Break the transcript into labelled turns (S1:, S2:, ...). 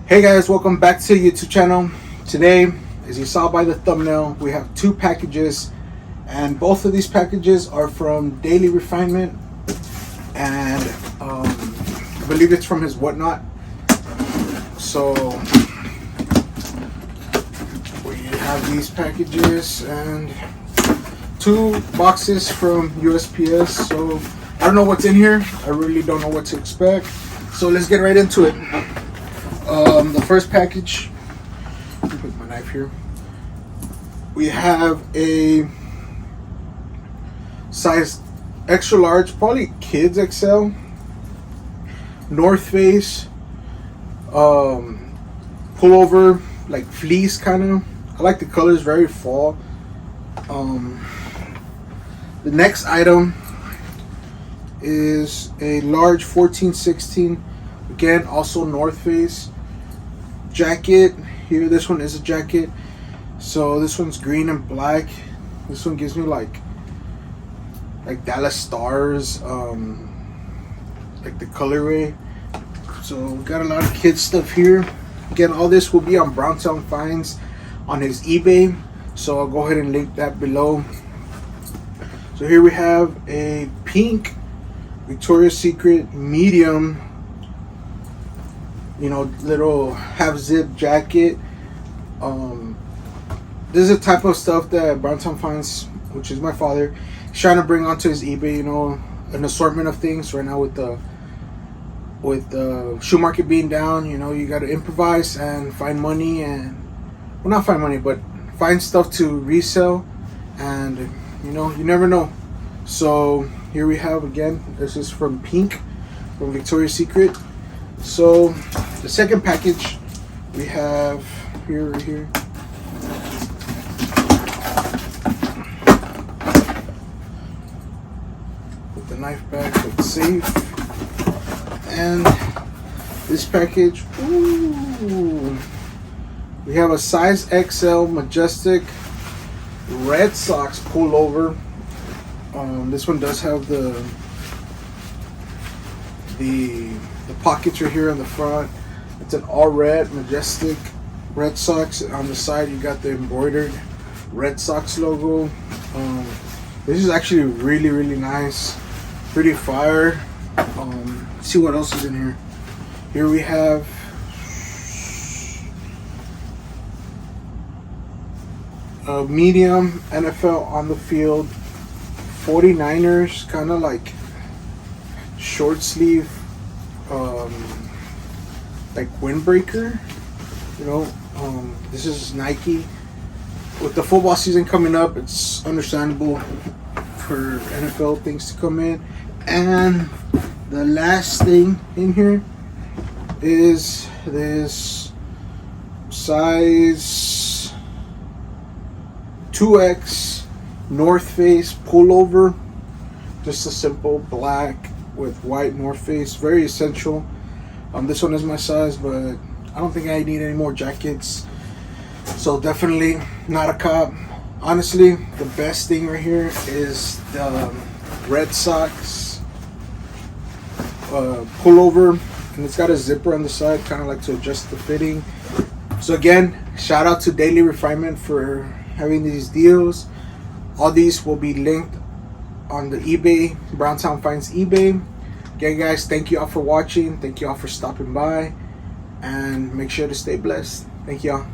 S1: Hey guys, welcome back to the YouTube channel. Today, as you saw by the thumbnail, we have two packages, and both of these packages are from Daily Refinement, and I believe it's from his Whatnot. So we have these packages and two boxes from USPS. So I don't know what's in here. I really don't know what to expect. So let's get right into it. The first package, let me put my knife here. We have a size extra large, probably kids XL, North Face, pullover, like fleece kind of. I like the colors, very fall. The next item is a large 14-16, again also North Face jacket. Here, this one is a jacket, so this one's green and black. This one gives me like Dallas Stars, like the colorway. So we got a lot of kids stuff here. Again, all this will be on Browntownfinds on his eBay, so I'll go ahead and link that below. So here we have a pink Victoria's Secret medium, little half zip jacket. This is the type of stuff that Browntownfinds, which is my father, is trying to bring onto his eBay. An assortment of things right now with the shoe market being down. You got to improvise and find money, and well, not find money, but find stuff to resell, and you never know. So here we have, again, this is from Pink, from Victoria's Secret. So the second package we have here, right here. Put the knife back, it's safe. And this package, ooh, we have a size XL Majestic Red Sox pullover. This one does have the pockets right here on the front. It's an all red Majestic Red Sox. On the side, you got the embroidered Red Sox logo. This is actually really, really nice, pretty fire. Let's see what else is in here. Here we have a medium NFL on the field 49ers, kind of like short sleeve, like windbreaker. This is Nike. With the football season coming up, it's understandable for NFL things to come in. And the last thing in here is this size 2X North Face pullover. Just a simple black with white North Face, very essential. This one is my size, but I don't think I need any more jackets, so definitely not a cop. Honestly, the best thing right here is the Red Sox pullover, and it's got a zipper on the side, kind of like to adjust the fitting. So again, shout out to Daily Refinement for having these deals. All these will be linked on the eBay, Browntownfinds eBay. Again, guys, thank you all for watching. Thank you all for stopping by, and make sure to stay blessed. Thank you all.